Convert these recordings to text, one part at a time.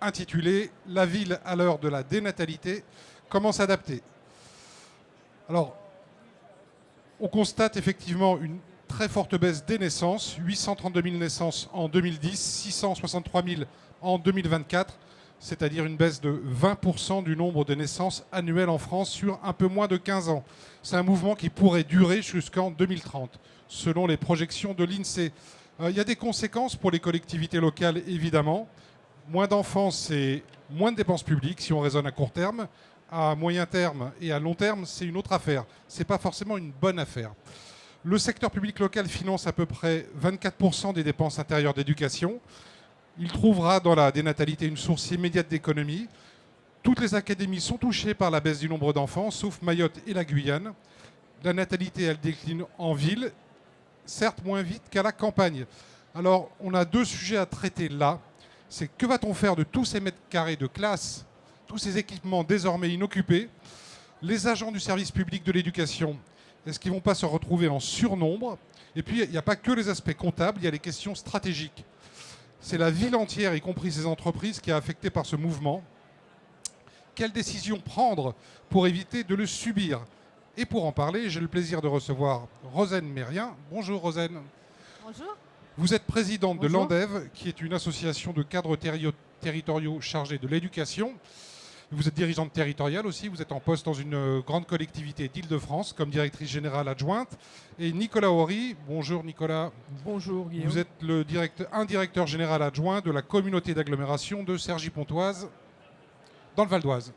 intitulé « La ville à l'heure de la dénatalité, comment s'adapter ?» Alors, on constate effectivement une très forte baisse des naissances, 832 000 naissances en 2010, 663 000 en 2024, c'est-à-dire une baisse de 20% du nombre de naissances annuelles en France sur un peu moins de 15 ans. C'est un mouvement qui pourrait durer jusqu'en 2030, selon les projections de l'INSEE. Il y a des conséquences pour les collectivités locales, évidemment. Moins d'enfants, c'est moins de dépenses publiques, si on raisonne à court terme. À moyen terme et à long terme, c'est une autre affaire. Ce n'est pas forcément une bonne affaire. Le secteur public local finance à peu près 24% des dépenses intérieures d'éducation. Il trouvera dans la dénatalité une source immédiate d'économie. Toutes les académies sont touchées par la baisse du nombre d'enfants, sauf Mayotte et la Guyane. La natalité, elle décline en ville, certes moins vite qu'à la campagne. Alors, on a deux sujets à traiter là. C'est que va-t-on faire de tous ces mètres carrés de classe, tous ces équipements désormais inoccupés? Les agents du service public de l'éducation, est-ce qu'ils ne vont pas se retrouver en surnombre? Et puis, il n'y a pas que les aspects comptables, il y a les questions stratégiques. C'est la ville entière, y compris ces entreprises, qui est affectée par ce mouvement. Quelles décisions prendre pour éviter de le subir? Et pour en parler, j'ai le plaisir de recevoir Rosen Mérien. Bonjour Rosen. Bonjour. Vous êtes présidente de Bonjour. l'ANDEV, qui est une association de cadres territoriaux chargés de l'éducation. Vous êtes dirigeante territoriale aussi, vous êtes en poste dans une grande collectivité d'Île-de-France comme directrice générale adjointe. Et Nicolas Horry, bonjour Nicolas. Bonjour Guillaume. Vous êtes un directeur général adjoint de la communauté d'agglomération de Cergy-Pontoise, dans le Val d'Oise.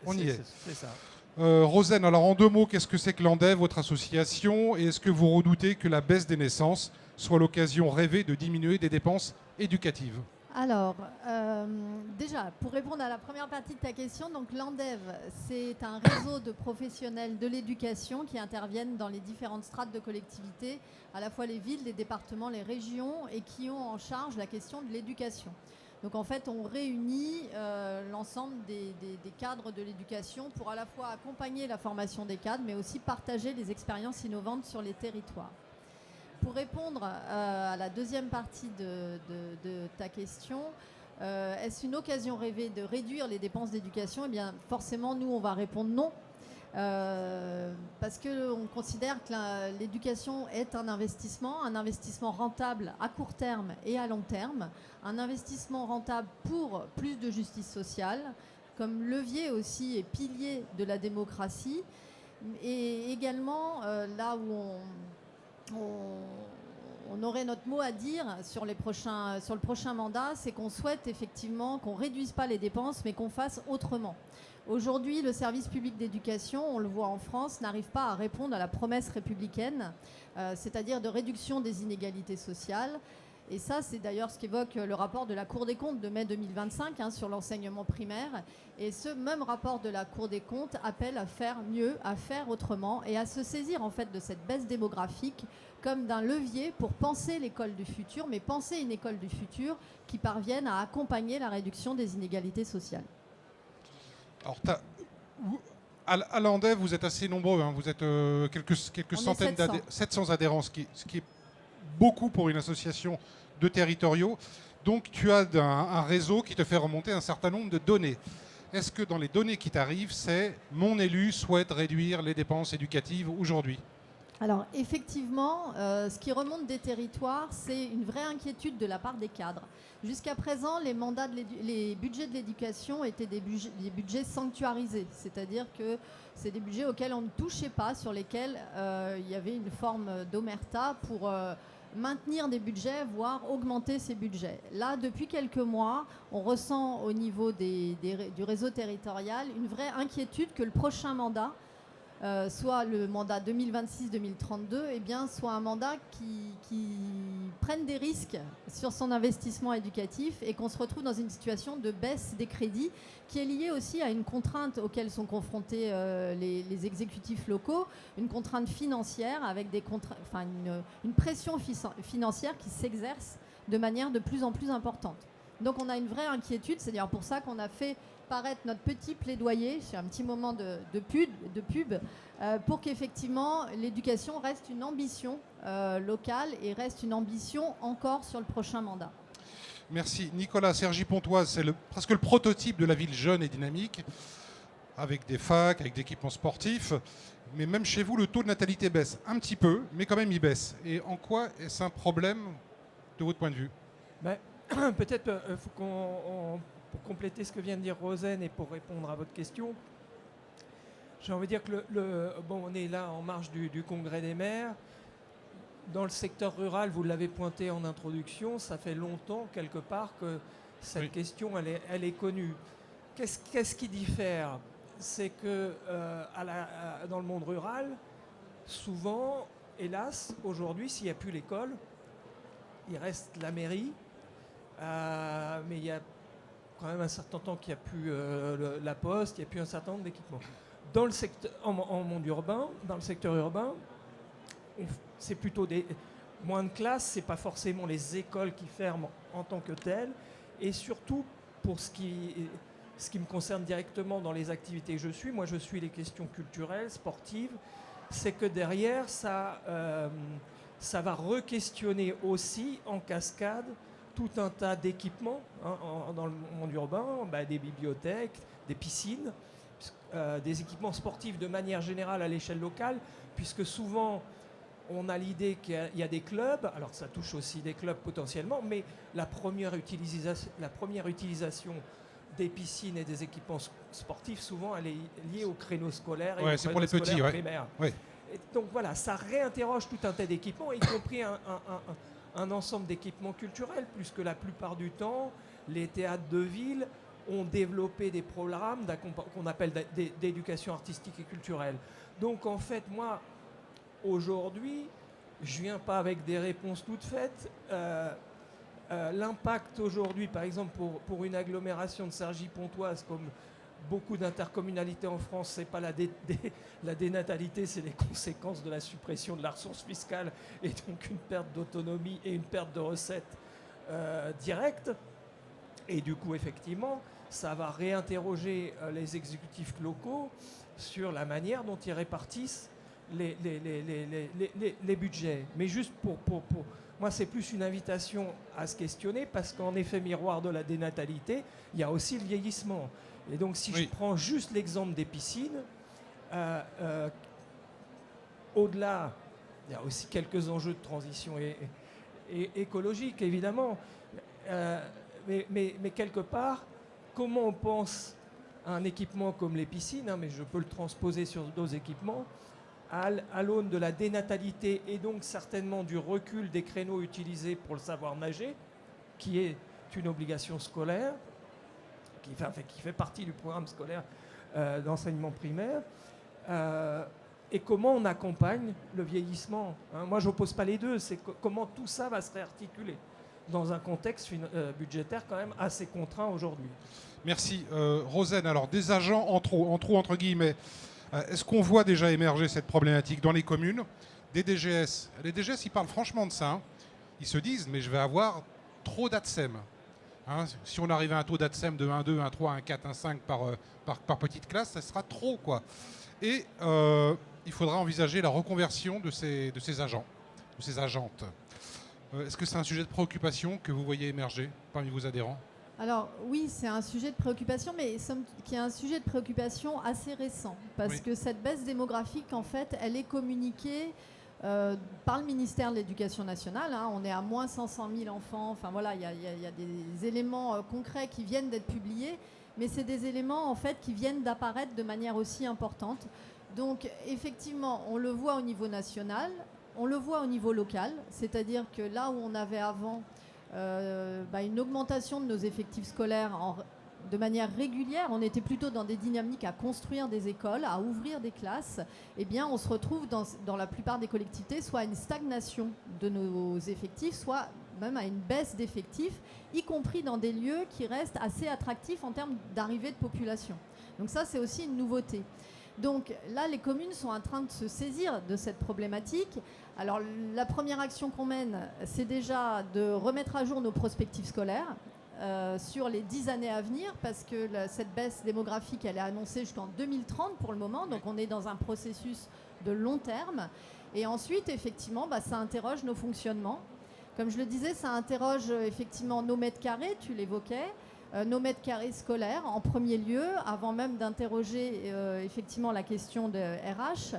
On y est. C'est ça. Rosen, alors en deux mots, qu'est-ce que c'est que l'ANDEV, votre association, et est-ce que vous redoutez que la baisse des naissances soit l'occasion rêvée de diminuer des dépenses éducatives? Alors, déjà, pour répondre à la première partie de ta question, donc l'ANDEV, c'est un réseau de professionnels de l'éducation qui interviennent dans les différentes strates de collectivités, à la fois les villes, les départements, les régions, et qui ont en charge la question de l'éducation. Donc en fait, on réunit l'ensemble des cadres de l'éducation pour à la fois accompagner la formation des cadres, mais aussi partager les expériences innovantes sur les territoires. Pour répondre à la deuxième partie de ta question, est-ce une occasion rêvée de réduire les dépenses d'éducation? Eh bien, forcément, nous, on va répondre non. Parce qu'on considère que l'éducation est un investissement rentable à court terme et à long terme, un investissement rentable pour plus de justice sociale, comme levier aussi et pilier de la démocratie, et également là où on aurait notre mot à dire sur le prochain mandat, c'est qu'on souhaite effectivement qu'on ne réduise pas les dépenses, mais qu'on fasse autrement. Aujourd'hui, le service public d'éducation, on le voit en France, n'arrive pas à répondre à la promesse républicaine, c'est-à-dire de réduction des inégalités sociales. Et ça, c'est d'ailleurs ce qu'évoque le rapport de la Cour des comptes de mai 2025 sur l'enseignement primaire. Et ce même rapport de la Cour des comptes appelle à faire mieux, à faire autrement et à se saisir en fait de cette baisse démographique comme d'un levier pour penser l'école du futur, mais penser une école du futur qui parvienne à accompagner la réduction des inégalités sociales. Alors, à l'ANDEV, vous êtes assez nombreux, hein. Vous êtes quelques centaines 700 adhérents, ce qui est beaucoup pour une association de territoriaux. Donc, tu as un réseau qui te fait remonter un certain nombre de données. Est-ce que dans les données qui t'arrivent, c'est « mon élu souhaite réduire les dépenses éducatives aujourd'hui » ? Alors effectivement, ce qui remonte des territoires, c'est une vraie inquiétude de la part des cadres. Jusqu'à présent, les budgets de l'éducation étaient des budgets sanctuarisés, c'est-à-dire que c'est des budgets auxquels on ne touchait pas, sur lesquels il y avait une forme d'omerta pour maintenir des budgets, voire augmenter ces budgets. Là, depuis quelques mois, on ressent au niveau du réseau territorial une vraie inquiétude que le prochain mandat, soit le mandat 2026-2032, eh bien, soit un mandat qui prenne des risques sur son investissement éducatif et qu'on se retrouve dans une situation de baisse des crédits qui est liée aussi à une contrainte auquel sont confrontés les exécutifs locaux, une contrainte financière avec une pression financière qui s'exerce de manière de plus en plus importante. Donc on a une vraie inquiétude, c'est d'ailleurs pour ça qu'on a fait paraître notre petit plaidoyer, c'est un petit moment de pub pour qu'effectivement l'éducation reste une ambition locale et reste une ambition encore sur le prochain mandat. Merci. Nicolas, Cergy-Pontoise, c'est presque le prototype de la ville jeune et dynamique, avec des facs, avec des équipements sportifs. Mais même chez vous, le taux de natalité baisse un petit peu, mais quand même il baisse. Et en quoi est-ce un problème de votre point de vue? Ben, peut-être faut pour compléter ce que vient de dire Rosen et pour répondre à votre question, j'ai envie de dire que on est là en marge du Congrès des maires. Dans le secteur rural, vous l'avez pointé en introduction, ça fait longtemps quelque part que cette question elle est connue. Qu'est-ce qui diffère? C'est que dans le monde rural, souvent, hélas, aujourd'hui, s'il n'y a plus l'école, il reste la mairie, mais il y a quand même un certain temps qu'il n'y a plus la poste, il n'y a plus un certain nombre d'équipements. Dans le secteur, en monde urbain, dans le secteur urbain, c'est plutôt moins de classes, c'est pas forcément les écoles qui ferment en tant que telles, et surtout pour ce qui me concerne directement dans les activités que je suis, moi je suis les questions culturelles, sportives, c'est que derrière ça va re-questionner aussi en cascade tout un tas d'équipements dans le monde urbain, des bibliothèques, des piscines, des équipements sportifs de manière générale à l'échelle locale, puisque souvent on a l'idée qu'il y a des clubs, alors ça touche aussi des clubs potentiellement, mais la première utilisation des piscines et des équipements sportifs, souvent elle est liée au créneau scolaire et au c'est pour les petits, primaire. Et donc voilà, ça réinterroge tout un tas d'équipements, y compris un ensemble d'équipements culturels, puisque la plupart du temps, les théâtres de ville ont développé des programmes qu'on appelle d'éducation artistique et culturelle. Donc en fait, moi, aujourd'hui, je ne viens pas avec des réponses toutes faites. L'impact aujourd'hui, par exemple, pour une agglomération de Cergy-Pontoise, comme beaucoup d'intercommunalités en France, ce n'est pas la dénatalité, c'est les conséquences de la suppression de la ressource fiscale et donc une perte d'autonomie et une perte de recettes directes. Et du coup, effectivement, ça va réinterroger les exécutifs locaux sur la manière dont ils répartissent les budgets. Mais juste pour moi, c'est plus une invitation à se questionner, parce qu'en effet miroir de la dénatalité, il y a aussi le vieillissement. Et donc, si je prends juste l'exemple des piscines, au-delà, il y a aussi quelques enjeux de transition écologique, évidemment. Mais quelque part, comment on pense à un équipement comme les piscines, mais je peux le transposer sur d'autres équipements, à l'aune de la dénatalité et donc certainement du recul des créneaux utilisés pour le savoir nager, qui est une obligation scolaire, qui fait partie du programme scolaire d'enseignement primaire, et comment on accompagne le vieillissement. Moi, je n'oppose pas les deux, c'est comment tout ça va se réarticuler dans un contexte budgétaire quand même assez contraint aujourd'hui. Merci. Rosen, alors des agents en trop entre guillemets, est-ce qu'on voit déjà émerger cette problématique dans les communes? Des DGS. Les DGS, ils parlent franchement de ça. Ils se disent, mais je vais avoir trop d'ATSEM. Si on arrive à un taux d'ATSEM de 1,2, 1,3, 1,4, 1,5 par petite classe, ça sera trop, quoi. Et il faudra envisager la reconversion de ces agents, de ces agentes. Est-ce que c'est un sujet de préoccupation que vous voyez émerger parmi vos adhérents? Alors oui, c'est un sujet de préoccupation, mais qui est un sujet de préoccupation assez récent, parce que cette baisse démographique, en fait, elle est communiquée par le ministère de l'Éducation nationale. On est à moins 500 000 enfants. Enfin voilà, il y a des éléments concrets qui viennent d'être publiés, mais c'est des éléments en fait qui viennent d'apparaître de manière aussi importante. Donc effectivement, on le voit au niveau national, on le voit au niveau local, c'est-à-dire que là où on avait avant une augmentation de nos effectifs scolaires de manière régulière, on était plutôt dans des dynamiques à construire des écoles, à ouvrir des classes, eh bien on se retrouve dans la plupart des collectivités soit à une stagnation de nos effectifs, soit même à une baisse d'effectifs, y compris dans des lieux qui restent assez attractifs en termes d'arrivée de population. Donc ça, c'est aussi une nouveauté. Donc là, les communes sont en train de se saisir de cette problématique. Alors la première action qu'on mène, c'est déjà de remettre à jour nos prospectives scolaires sur les 10 années à venir, parce que cette baisse démographique, elle est annoncée jusqu'en 2030 pour le moment, donc on est dans un processus de long terme. Et ensuite, effectivement, ça interroge nos fonctionnements. Comme je le disais, ça interroge effectivement nos mètres carrés, tu l'évoquais, nos mètres carrés scolaires en premier lieu, avant même d'interroger effectivement la question de RH.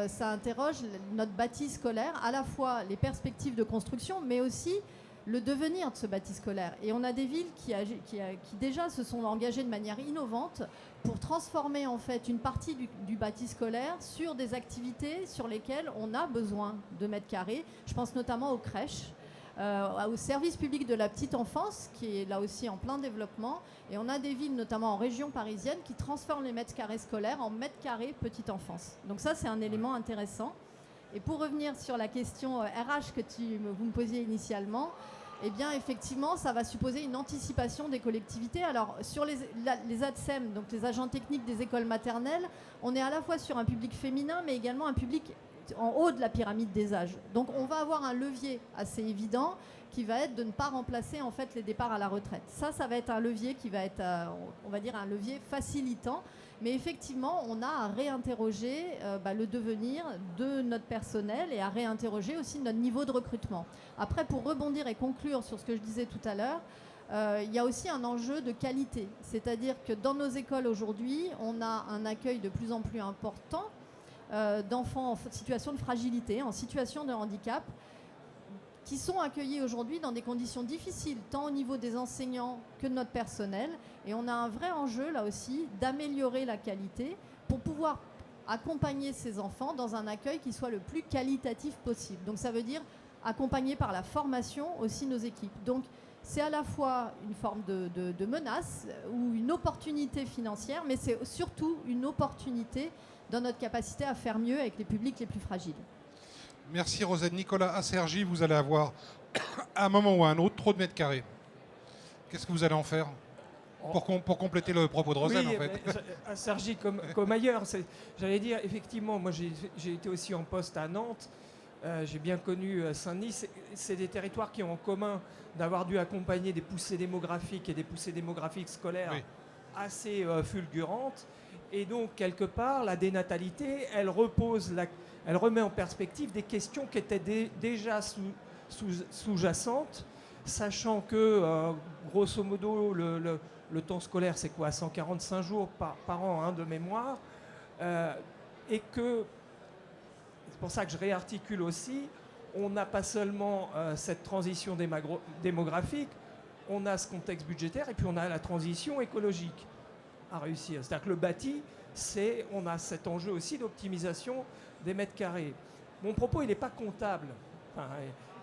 Ça interroge notre bâti scolaire, à la fois les perspectives de construction, mais aussi le devenir de ce bâti scolaire. Et on a des villes qui déjà se sont engagées de manière innovante pour transformer en fait une partie du bâti scolaire sur des activités sur lesquelles on a besoin de mètres carrés. Je pense notamment aux crèches, au service public de la petite enfance, qui est là aussi en plein développement. Et on a des villes, notamment en région parisienne, qui transforment les mètres carrés scolaires en mètres carrés petite enfance. Donc ça, c'est un élément intéressant. Et pour revenir sur la question RH que vous me posiez initialement, eh bien, effectivement, ça va supposer une anticipation des collectivités. Alors, sur les ATSEM, donc les agents techniques des écoles maternelles, on est à la fois sur un public féminin, mais également un public en haut de la pyramide des âges. Donc, on va avoir un levier assez évident qui va être de ne pas remplacer en fait les départs à la retraite. Ça va être un levier qui va être, on va dire, un levier facilitant. Mais effectivement, on a à réinterroger le devenir de notre personnel et à réinterroger aussi notre niveau de recrutement. Après, pour rebondir et conclure sur ce que je disais tout à l'heure, il y a aussi un enjeu de qualité. C'est-à-dire que dans nos écoles aujourd'hui, on a un accueil de plus en plus important d'enfants en situation de fragilité, en situation de handicap, qui sont accueillis aujourd'hui dans des conditions difficiles, tant au niveau des enseignants que de notre personnel. Et on a un vrai enjeu, là aussi, d'améliorer la qualité pour pouvoir accompagner ces enfants dans un accueil qui soit le plus qualitatif possible. Donc ça veut dire accompagner par la formation aussi nos équipes. Donc c'est à la fois une forme de menace ou une opportunité financière, mais c'est surtout une opportunité dans notre capacité à faire mieux avec les publics les plus fragiles. Merci Rosane. Nicolas, à Cergy, vous allez avoir, à un moment ou à un autre, trop de mètres carrés. Qu'est-ce que vous allez en faire pour compléter le propos de Rosane, oui, en fait. À Cergy comme ailleurs. J'allais dire, effectivement, moi j'ai été aussi en poste à Nantes. J'ai bien connu Saint-Denis. C'est des territoires qui ont en commun d'avoir dû accompagner des poussées démographiques et des poussées démographiques scolaires assez fulgurantes. Et donc, quelque part, la dénatalité, elle remet en perspective des questions qui étaient déjà sous-jacentes, sachant que, grosso modo, le temps scolaire, c'est quoi, 145 jours par an, hein, de mémoire, et que, c'est pour ça que je réarticule aussi, on n'a pas seulement cette transition démographique, on a ce contexte budgétaire, et puis on a la transition écologique à réussir. C'est-à-dire que le bâti, on a cet enjeu aussi d'optimisation des mètres carrés. Mon propos, il n'est pas comptable. Enfin,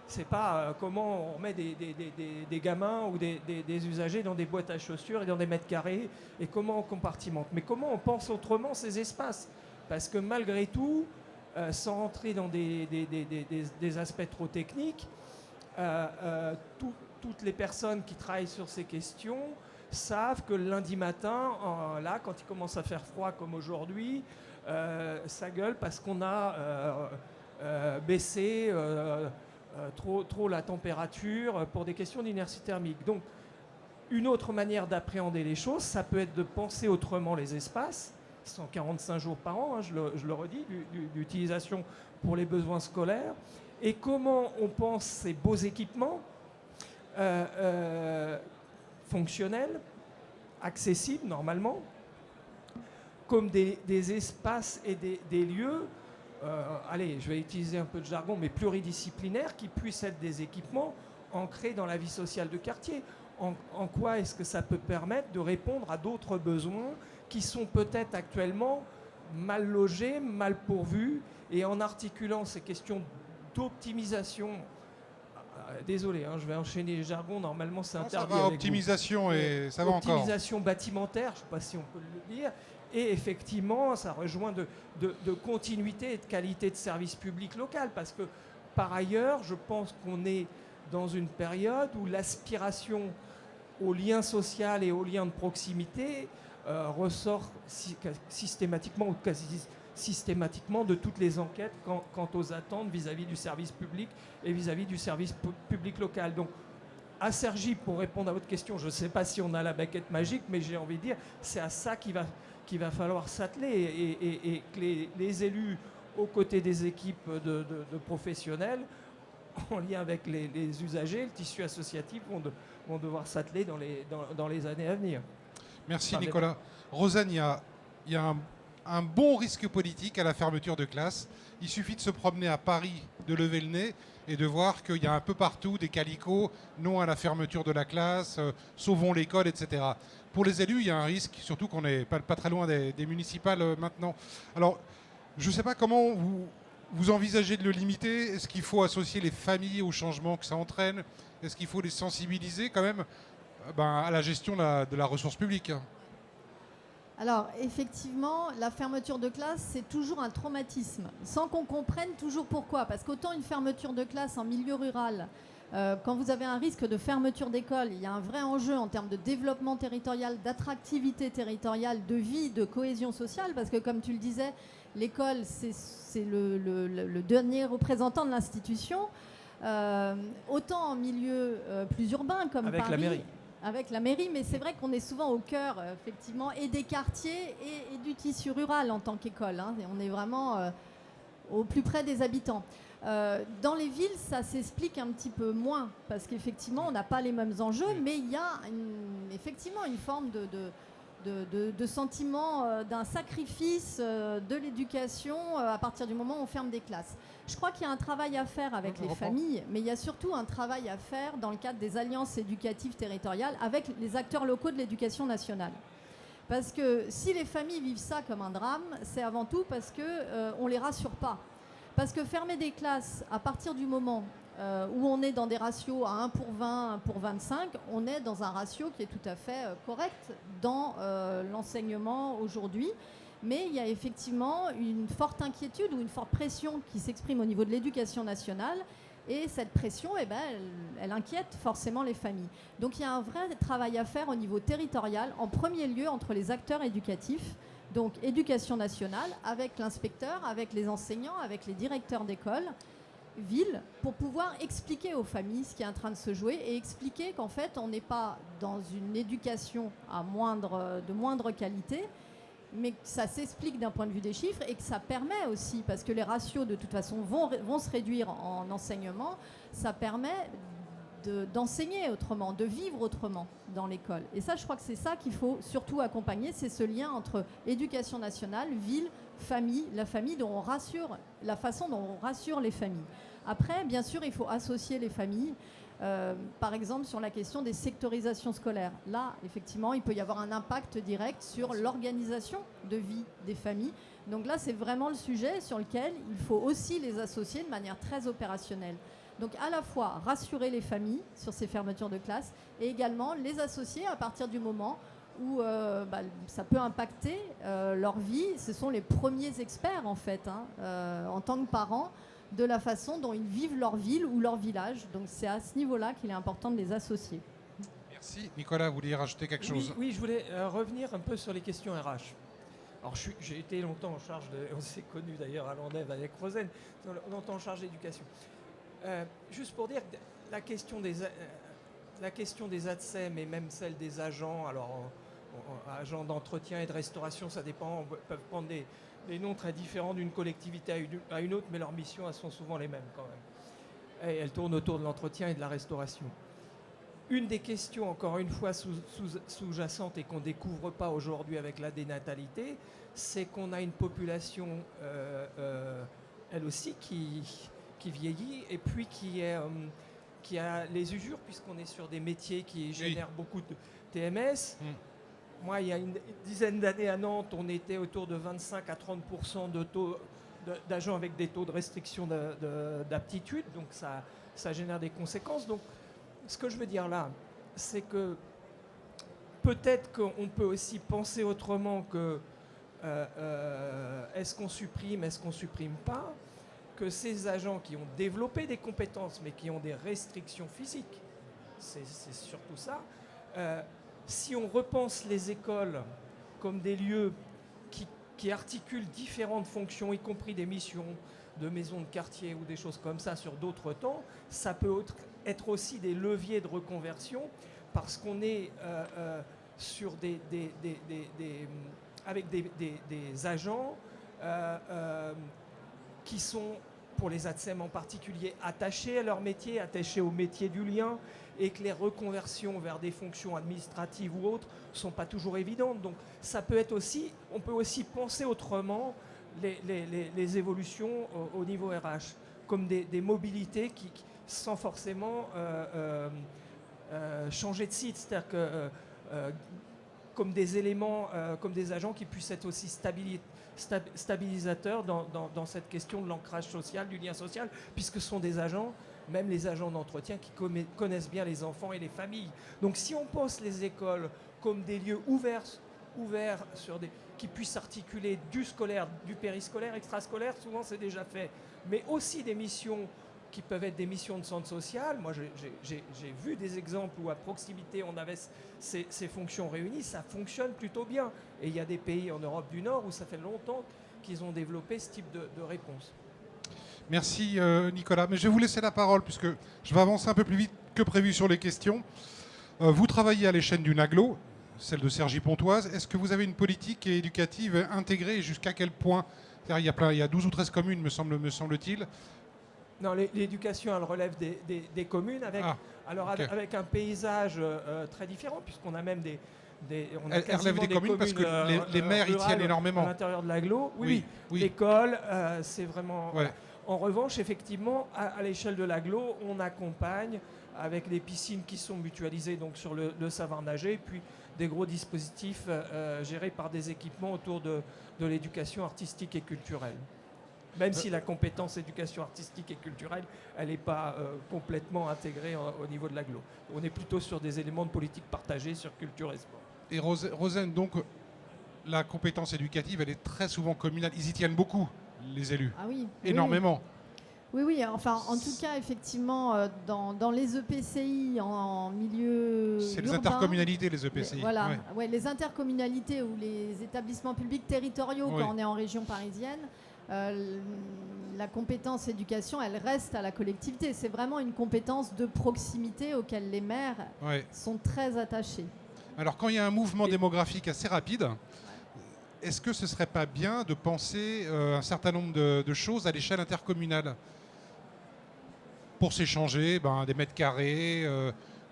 c'est pas comment on met des gamins ou des usagers dans des boîtes à chaussures et dans des mètres carrés et comment on compartimente. Mais comment on pense autrement ces espaces. Parce que malgré tout, sans rentrer dans des aspects trop techniques, toutes les personnes qui travaillent sur ces questions savent que le lundi matin, là, quand il commence à faire froid comme aujourd'hui, ça gueule parce qu'on a baissé trop la température pour des questions d'inertie thermique. Donc, une autre manière d'appréhender les choses, ça peut être de penser autrement les espaces, 145 jours par an, hein, je le redis, d'utilisation pour les besoins scolaires, et comment on pense ces beaux équipements fonctionnels, accessibles normalement, comme des espaces et des lieux, allez, je vais utiliser un peu de jargon, mais pluridisciplinaires, qui puissent être des équipements ancrés dans la vie sociale de quartier. En quoi est-ce que ça peut permettre de répondre à d'autres besoins qui sont peut-être actuellement mal logés, mal pourvus, et en articulant ces questions d'optimisation. Désolé, hein, je vais enchaîner les jargons, normalement c'est interdit. Ça va, optimisation, et ça va encore. Optimisation bâtimentaire, je ne sais pas si on peut le dire, et effectivement ça rejoint de continuité et de qualité de service public local, parce que par ailleurs, je pense qu'on est dans une période où l'aspiration au lien social et au lien de proximité ressort systématiquement ou quasi systématiquement de toutes les enquêtes quant aux attentes vis-à-vis du service public et vis-à-vis du service public local. Donc, à Cergy, pour répondre à votre question, je ne sais pas si on a la baguette magique, mais j'ai envie de dire, c'est à ça qu'il va falloir s'atteler, et que les élus, aux côtés des équipes de professionnels, en lien avec les usagers, le tissu associatif vont devoir s'atteler dans les années à venir. Merci Enfin, Nicolas. Rosanne, il y a un bon risque politique à la fermeture de classe. Il suffit de se promener à Paris, de lever le nez et de voir qu'il y a un peu partout des calicots, non à la fermeture de la classe, sauvons l'école, etc. Pour les élus, il y a un risque, surtout qu'on n'est pas très loin des municipales maintenant. Alors, je ne sais pas comment vous envisagez de le limiter. Est-ce qu'il faut associer les familles au changement que ça entraîne? Est-ce qu'il faut les sensibiliser quand même à la gestion de la ressource publique? Alors, effectivement, la fermeture de classe, c'est toujours un traumatisme, sans qu'on comprenne toujours pourquoi. Parce qu'autant une fermeture de classe en milieu rural, quand vous avez un risque de fermeture d'école, il y a un vrai enjeu en termes de développement territorial, d'attractivité territoriale, de vie, de cohésion sociale, parce que comme tu le disais, l'école, c'est le dernier représentant de l'institution. Autant en milieu plus urbain comme avec Paris, la mairie. avec la mairie, mais c'est vrai qu'on est souvent au cœur, effectivement, et des quartiers et du tissu rural en tant qu'école. Hein. On est vraiment au plus près des habitants. Dans les villes, ça s'explique un petit peu moins, parce qu'effectivement, on n'a pas les mêmes enjeux, mais il y a effectivement une forme de sentiment d'un sacrifice de l'éducation à partir du moment où on ferme des classes. Je crois qu'il y a un travail à faire avec les familles, mais il y a surtout un travail à faire dans le cadre des alliances éducatives territoriales avec les acteurs locaux de l'éducation nationale. Parce que si les familles vivent ça comme un drame, c'est avant tout parce qu'on ne les rassure pas. Parce que fermer des classes à partir du moment où on est dans des ratios à 1 pour 20, 1 pour 25, on est dans un ratio qui est tout à fait correct dans l'enseignement aujourd'hui. Mais il y a effectivement une forte inquiétude ou une forte pression qui s'exprime au niveau de l'éducation nationale. Et cette pression, elle inquiète forcément les familles. Donc il y a un vrai travail à faire au niveau territorial, en premier lieu entre les acteurs éducatifs, donc éducation nationale, avec l'inspecteur, avec les enseignants, avec les directeurs d'école, ville, pour pouvoir expliquer aux familles ce qui est en train de se jouer et expliquer qu'en fait, on n'est pas dans une éducation de moindre qualité, mais que ça s'explique d'un point de vue des chiffres et que ça permet aussi, parce que les ratios de toute façon vont se réduire en enseignement, ça permet d'enseigner autrement, de vivre autrement dans l'école. Et ça, je crois que c'est ça qu'il faut surtout accompagner, c'est ce lien entre éducation nationale, ville, famille, la famille dont on rassure, la façon dont on rassure les familles. Après, bien sûr, il faut associer les familles. Par exemple, sur la question des sectorisations scolaires. Là, effectivement, il peut y avoir un impact direct sur l'organisation de vie des familles. Donc là, c'est vraiment le sujet sur lequel il faut aussi les associer de manière très opérationnelle. Donc à la fois rassurer les familles sur ces fermetures de classe et également les associer à partir du moment où ça peut impacter leur vie. Ce sont les premiers experts, en fait, en tant que parents, de la façon dont ils vivent leur ville ou leur village. Donc c'est à ce niveau-là qu'il est important de les associer. Merci. Nicolas, vous vouliez rajouter quelque chose? Oui, je voulais revenir un peu sur les questions RH. Alors j'ai été longtemps en charge on s'est connus d'ailleurs à l'Andève avec Rosen, longtemps en charge d'éducation. Juste pour dire, la question des ATSEM et même celle des agents, alors agents d'entretien et de restauration, ça dépend, peuvent prendre des noms très différents d'une collectivité à une autre, mais leurs missions, elles sont souvent les mêmes quand même. Et elles tournent autour de l'entretien et de la restauration. Une des questions, encore une fois, sous-jacentes et qu'on ne découvre pas aujourd'hui avec la dénatalité, c'est qu'on a une population, elle aussi, qui vieillit et puis qui a les usures, puisqu'on est sur des métiers qui génèrent beaucoup de TMS. Moi, il y a une dizaine d'années à Nantes, on était autour de 25 à 30% d'agents avec des taux de restriction d'aptitude, donc ça génère des conséquences. Donc, ce que je veux dire là, c'est que peut-être qu'on peut aussi penser autrement que est-ce qu'on supprime, est-ce qu'on supprime pas, que ces agents qui ont développé des compétences mais qui ont des restrictions physiques, c'est surtout ça. Si on repense les écoles comme des lieux qui articulent différentes fonctions, y compris des missions de maisons de quartier ou des choses comme ça sur d'autres temps, ça peut être aussi des leviers de reconversion parce qu'on est sur avec des agents qui sont pour les ATSEM en particulier, attachés à leur métier, attachés au métier du lien, et que les reconversions vers des fonctions administratives ou autres ne sont pas toujours évidentes. Donc ça peut être aussi, on peut aussi penser autrement les évolutions au niveau RH, comme des mobilités sans forcément changer de site, c'est-à-dire que comme des éléments, comme des agents qui puissent être aussi stabilisateurs dans cette question de l'ancrage social, du lien social, puisque ce sont des agents, même les agents d'entretien, qui connaissent bien les enfants et les familles. Donc si on pense les écoles comme des lieux ouverts sur qui puissent articuler du scolaire, du périscolaire, extrascolaire, souvent c'est déjà fait, mais aussi des missions qui peuvent être des missions de centre social. Moi, j'ai vu des exemples où à proximité, on avait ces fonctions réunies, ça fonctionne plutôt bien. Et il y a des pays en Europe du Nord où ça fait longtemps qu'ils ont développé ce type de réponse. Merci Nicolas. Mais je vais vous laisser la parole puisque je vais avancer un peu plus vite que prévu sur les questions. Vous travaillez à l'échelle d'une agglo, celle de Cergy-Pontoise. Est-ce que vous avez une politique éducative intégrée et jusqu'à quel point? Il y a 12 ou 13 communes, me semble-t-il. Non, l'éducation, elle relève des communes avec un paysage très différent, puisqu'on a même elle relève des communes parce que les maires y tiennent énormément. À l'intérieur de l'agglo, oui. L'école, c'est vraiment... Ouais. En revanche, effectivement, à l'échelle de l'agglo, on accompagne avec des piscines qui sont mutualisées donc sur le savoir nager, puis des gros dispositifs gérés par des équipements autour de l'éducation artistique et culturelle. Même si la compétence éducation artistique et culturelle, elle n'est pas complètement intégrée au niveau de l'agglo. On est plutôt sur des éléments de politique partagée sur culture et sport. Et Rosen, donc, la compétence éducative, elle est très souvent communale. Ils y tiennent beaucoup, les élus. Ah oui. Énormément. Oui, enfin, en tout cas, effectivement, dans les EPCI en milieu C'est les urbain, intercommunalités, les EPCI. Voilà, les intercommunalités ou les établissements publics territoriaux quand on est en région parisienne. La compétence éducation, elle reste à la collectivité. C'est vraiment une compétence de proximité auquel les maires sont très attachés. Alors, quand il y a un mouvement démographique assez rapide, est-ce que ce ne serait pas bien de penser un certain nombre de choses à l'échelle intercommunale pour s'échanger des mètres carrés,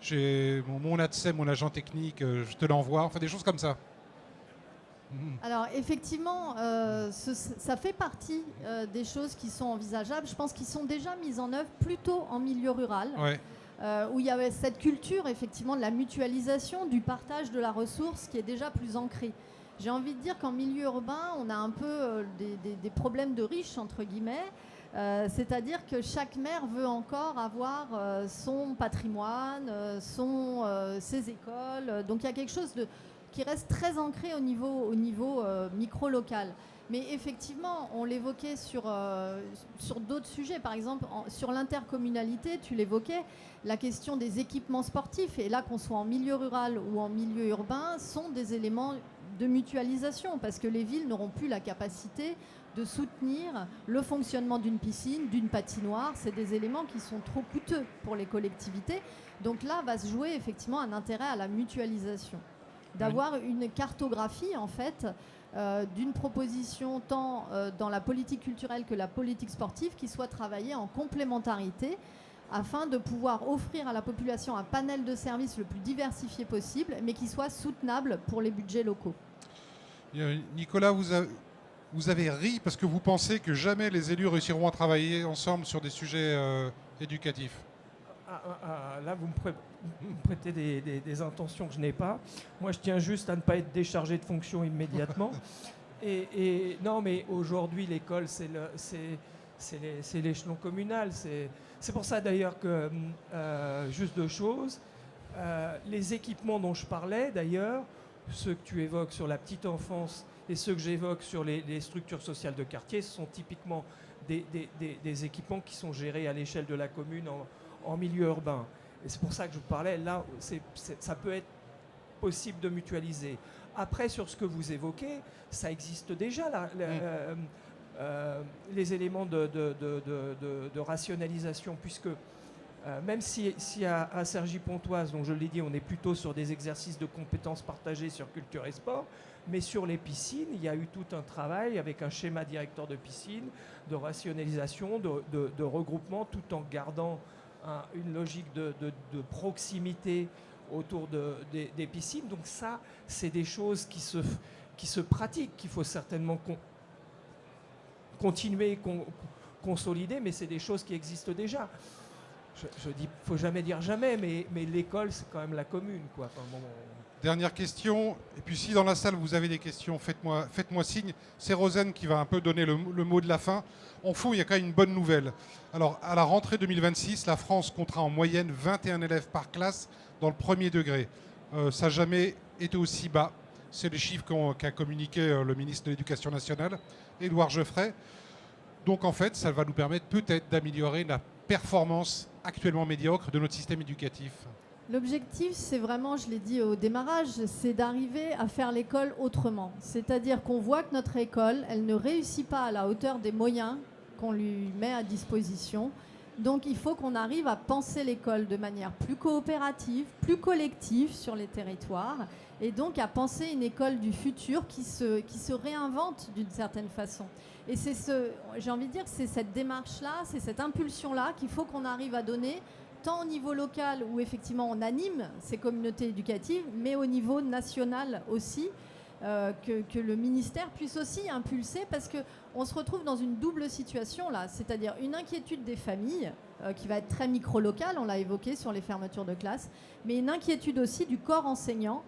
j'ai mon ATSEM, mon agent technique, je te l'envoie, enfin des choses comme ça. Alors effectivement, ça fait partie des choses qui sont envisageables. Je pense qu'ils sont déjà mises en œuvre plutôt en milieu rural, où il y avait cette culture effectivement de la mutualisation, du partage de la ressource qui est déjà plus ancrée. J'ai envie de dire qu'en milieu urbain, on a un peu des problèmes de riches, entre guillemets, c'est-à-dire que chaque maire veut encore avoir son patrimoine, ses écoles. Donc il y a quelque chose qui reste très ancré au niveau micro-local. Mais effectivement, on l'évoquait sur d'autres sujets. Par exemple, sur l'intercommunalité, tu l'évoquais, la question des équipements sportifs, et là qu'on soit en milieu rural ou en milieu urbain, sont des éléments de mutualisation, parce que les villes n'auront plus la capacité de soutenir le fonctionnement d'une piscine, d'une patinoire. C'est des éléments qui sont trop coûteux pour les collectivités. Donc là, va se jouer effectivement un intérêt à la mutualisation. D'avoir une cartographie, en fait, d'une proposition tant dans la politique culturelle que la politique sportive qui soit travaillée en complémentarité afin de pouvoir offrir à la population un panel de services le plus diversifié possible, mais qui soit soutenable pour les budgets locaux. Nicolas, vous avez ri parce que vous pensez que jamais les élus réussiront à travailler ensemble sur des sujets éducatifs. Là, vous me prêtez des intentions que je n'ai pas. Moi, je tiens juste à ne pas être déchargé de fonction immédiatement. Non, mais aujourd'hui, l'école, c'est l'échelon communal. C'est pour ça, d'ailleurs, que, juste deux choses, les équipements dont je parlais, d'ailleurs, ceux que tu évoques sur la petite enfance et ceux que j'évoque sur les structures sociales de quartier, ce sont typiquement des équipements qui sont gérés à l'échelle de la commune en milieu urbain. Et c'est pour ça que je vous parlais, là, ça peut être possible de mutualiser. Après, sur ce que vous évoquez, ça existe déjà, les éléments de rationalisation, puisque Même si à Cergy-Pontoise, donc je l'ai dit, on est plutôt sur des exercices de compétences partagées sur culture et sport, mais sur les piscines, il y a eu tout un travail avec un schéma directeur de piscine, de rationalisation, de regroupement, tout en gardant une logique de proximité autour des piscines. Donc ça, c'est des choses qui se pratiquent, qu'il faut certainement continuer, consolider, mais c'est des choses qui existent déjà. Je dis, faut jamais dire jamais, mais l'école, c'est quand même la commune, quoi. Enfin, bon, Dernière question, et puis si dans la salle vous avez des questions, faites-moi signe. C'est Rosen qui va un peu donner le mot de la fin. En fond, il y a quand même une bonne nouvelle. Alors, à la rentrée 2026, la France comptera en moyenne 21 élèves par classe dans le premier degré. Ça n'a jamais été aussi bas. C'est les chiffres qu'a communiqué le ministre de l'Éducation nationale, Édouard Geoffrey. Donc, en fait, ça va nous permettre peut-être d'améliorer la performance actuellement médiocre de notre système éducatif. L'objectif, c'est vraiment, je l'ai dit au démarrage, c'est d'arriver à faire l'école autrement. C'est-à-dire qu'on voit que notre école, elle ne réussit pas à la hauteur des moyens qu'on lui met à disposition. Donc il faut qu'on arrive à penser l'école de manière plus coopérative, plus collective sur les territoires, et donc à penser une école du futur qui se réinvente d'une certaine façon. Et j'ai envie de dire que c'est cette démarche-là, c'est cette impulsion-là qu'il faut qu'on arrive à donner, tant au niveau local où effectivement on anime ces communautés éducatives, mais au niveau national aussi, que le ministère puisse aussi impulser, parce qu'on se retrouve dans une double situation là, c'est-à-dire une inquiétude des familles qui va être très micro-locale, on l'a évoqué sur les fermetures de classes, mais une inquiétude aussi du corps enseignant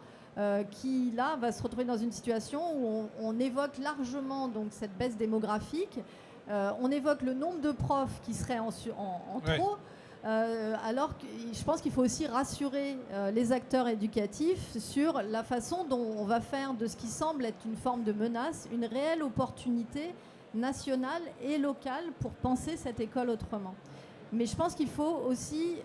qui là va se retrouver dans une situation où on évoque largement donc cette baisse démographique, on évoque le nombre de profs qui seraient en trop. Alors que je pense qu'il faut aussi rassurer les acteurs éducatifs sur la façon dont on va faire de ce qui semble être une forme de menace, une réelle opportunité nationale et locale pour penser cette école autrement. Mais je pense qu'il faut aussi,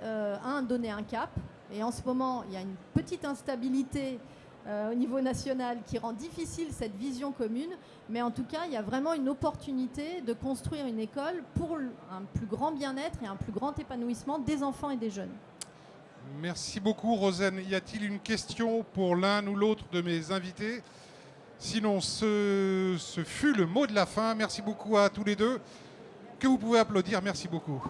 donner un cap. Et en ce moment, il y a une petite instabilité au niveau national qui rend difficile cette vision commune. Mais en tout cas, il y a vraiment une opportunité de construire une école pour un plus grand bien-être et un plus grand épanouissement des enfants et des jeunes. Merci beaucoup, Rosen. Y a-t-il une question pour l'un ou l'autre de mes invités? Sinon, ce fut le mot de la fin. Merci beaucoup à tous les deux, que vous pouvez applaudir. Merci beaucoup.